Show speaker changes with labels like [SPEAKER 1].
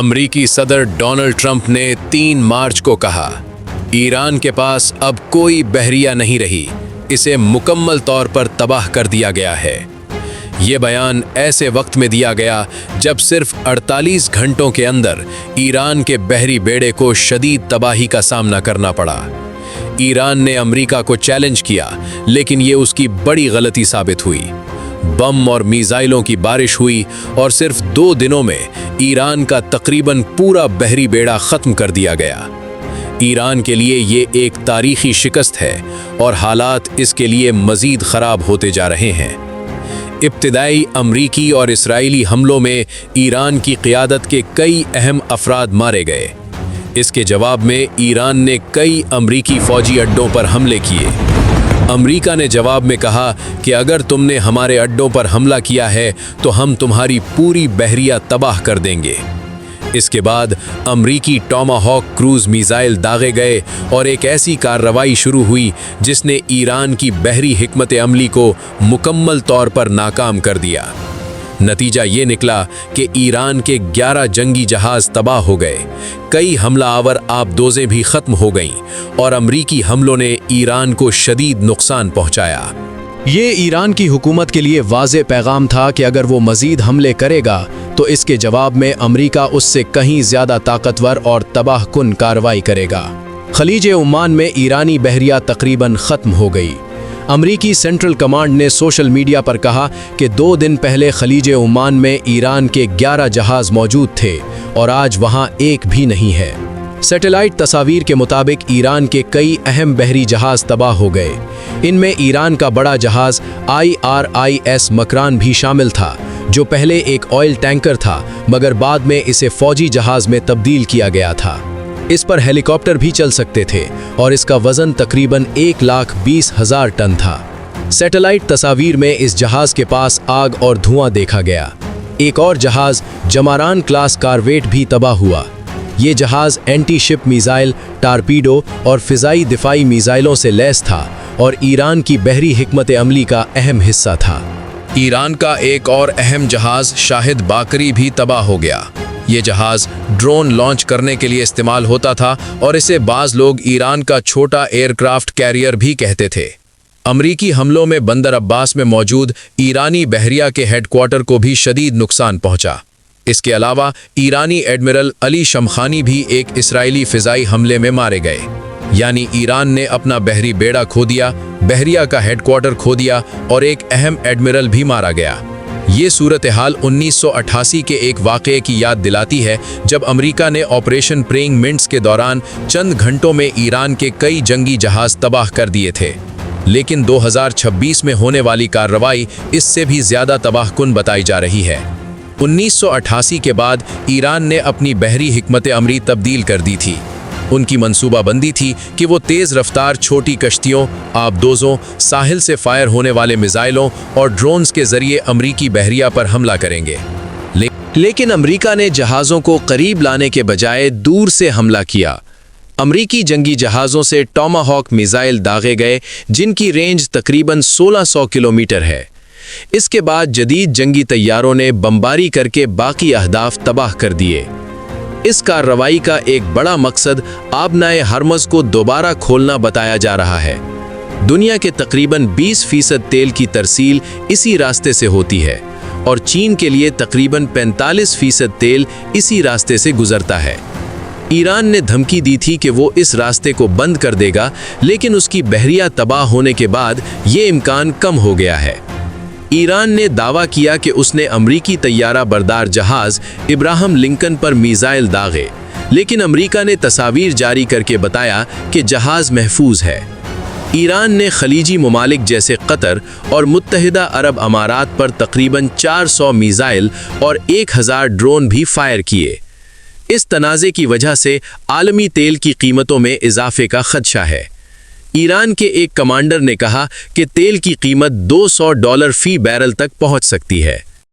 [SPEAKER 1] امریکی صدر Donald Trump نے 3 مارچ کو کہا، ایران کے پاس اب کوئی بحریہ نہیں رہی، اسے مکمل طور پر تباہ کر دیا گیا ہے۔ یہ بیان ایسے وقت میں دیا گیا جب صرف 48 گھنٹوں کے اندر ایران کے بحری بیڑے کو شدید تباہی کا سامنا کرنا پڑا۔ ایران نے امریکہ کو چیلنج کیا، لیکن یہ اس کی بڑی غلطی ثابت ہوئی۔ بم اور میزائلوں کی بارش ہوئی اور صرف 2 دنوں میں ایران کا تقریباً پورا بحری بیڑا ختم کر دیا گیا۔ ایران کے لیے یہ ایک تاریخی شکست ہے اور حالات اس کے لیے مزید خراب ہوتے جا رہے ہیں۔ ابتدائی امریکی اور اسرائیلی حملوں میں ایران کی قیادت کے کئی اہم افراد مارے گئے۔ اس کے جواب میں ایران نے کئی امریکی فوجی اڈوں پر حملے کیے۔ امریکہ نے جواب میں کہا کہ اگر تم نے ہمارے اڈوں پر حملہ کیا ہے تو ہم تمہاری پوری بحریہ تباہ کر دیں گے۔ اس کے بعد امریکی ٹاماہاک کروز میزائل داغے گئے اور ایک ایسی کارروائی شروع ہوئی جس نے ایران کی بحری حکمت عملی کو مکمل طور پر ناکام کر دیا۔ نتیجہ یہ نکلا کہ ایران کے 11 جنگی جہاز تباہ ہو گئے، کئی حملہ آور آبدوزیں بھی ختم ہو گئیں اور امریکی حملوں نے ایران کو شدید نقصان پہنچایا۔
[SPEAKER 2] یہ ایران کی حکومت کے لیے واضح پیغام تھا کہ اگر وہ مزید حملے کرے گا تو اس کے جواب میں امریکہ اس سے کہیں زیادہ طاقتور اور تباہ کن کارروائی کرے گا۔ خلیج عمان میں ایرانی بحریہ تقریباً ختم ہو گئی۔ امریکی سینٹرل کمانڈ نے سوشل میڈیا پر کہا کہ 2 دن پہلے خلیج عمان میں ایران کے 11 جہاز موجود تھے اور آج وہاں ایک بھی نہیں ہے۔ سیٹلائٹ تصاویر کے مطابق ایران کے کئی اہم بحری جہاز تباہ ہو گئے۔ ان میں ایران کا بڑا جہاز IRIS مکران بھی شامل تھا، جو پہلے ایک آئل ٹینکر تھا مگر بعد میں اسے فوجی جہاز میں تبدیل کیا گیا تھا۔ اس پر ہیلی کاپٹر بھی چل سکتے تھے اور اس کا وزن تقریباً 1,20,000 ٹن تھا۔ سیٹلائٹ تصاویر میں اس جہاز کے پاس آگ اور دھواں دیکھا گیا۔ ایک اور جہاز جماران کلاس کارویٹ بھی تباہ ہوا۔ یہ جہاز اینٹی شپ میزائل، ٹارپیڈو اور فضائی دفاعی میزائلوں سے لیس تھا اور ایران کی بحری حکمت عملی کا اہم حصہ تھا۔
[SPEAKER 1] ایران کا ایک اور اہم جہاز شاہد باقری بھی تباہ ہو گیا۔ یہ جہاز ڈرون لانچ کرنے کے لیے استعمال ہوتا تھا اور اسے بعض لوگ ایران کا چھوٹا ایئر کرافٹ کیریئر بھی کہتے تھے۔ امریکی حملوں میں بندر عباس میں موجود ایرانی بحریہ کے ہیڈ کوارٹر کو بھی شدید نقصان پہنچا۔ اس کے علاوہ ایرانی ایڈمرل علی شمخانی بھی ایک اسرائیلی فضائی حملے میں مارے گئے۔ یعنی ایران نے اپنا بحری بیڑا کھو دیا، بحریہ کا ہیڈ کوارٹر کھو دیا اور ایک اہم ایڈمرل بھی مارا گیا۔ یہ صورتحال 1988 کے ایک واقعے کی یاد دلاتی ہے جب امریکہ نے آپریشن پرینگ منٹس کے دوران چند گھنٹوں میں ایران کے کئی جنگی جہاز تباہ کر دیے تھے۔ لیکن 2026 میں ہونے والی کارروائی اس سے بھی زیادہ تباہ کن بتائی جا رہی ہے۔ 1988 کے بعد ایران نے اپنی بحری حکمت عملی تبدیل کر دی تھی۔ ان کی منصوبہ بندی تھی کہ وہ تیز رفتار چھوٹی کشتیوں، آبدوزوں، ساحل سے فائر ہونے والے میزائلوں اور ڈرونز کے ذریعے امریکی بحریہ پر حملہ کریں گے۔
[SPEAKER 2] لیکن امریکہ نے جہازوں کو قریب لانے کے بجائے دور سے حملہ کیا۔ امریکی جنگی جہازوں سے ٹاماہاک میزائل داغے گئے جن کی رینج تقریباً 1600 کلومیٹر ہے۔ اس کے بعد جدید جنگی طیاروں نے بمباری کر کے باقی اہداف تباہ کر دیے۔ اس کارروائی کا ایک بڑا مقصد آبنائے ہرمز کو دوبارہ کھولنا بتایا جا رہا ہے۔ دنیا کے تقریباً 20% تیل کی ترسیل اسی راستے سے ہوتی ہے اور چین کے لیے تقریباً 45% تیل اسی راستے سے گزرتا ہے۔ ایران نے دھمکی دی تھی کہ وہ اس راستے کو بند کر دے گا، لیکن اس کی بحریہ تباہ ہونے کے بعد یہ امکان کم ہو گیا ہے۔ ایران نے دعویٰ کیا کہ اس نے امریکی طیارہ بردار جہاز ابراہم لنکن پر میزائل داغے، لیکن امریکہ نے تصاویر جاری کر کے بتایا کہ جہاز محفوظ ہے۔ ایران نے خلیجی ممالک جیسے قطر اور متحدہ عرب امارات پر تقریباً 400 میزائل اور 1000 ڈرون بھی فائر کیے۔ اس تنازع کی وجہ سے عالمی تیل کی قیمتوں میں اضافے کا خدشہ ہے۔ ایران کے ایک کمانڈر نے کہا کہ تیل کی قیمت $200 فی بیرل تک پہنچ سکتی ہے۔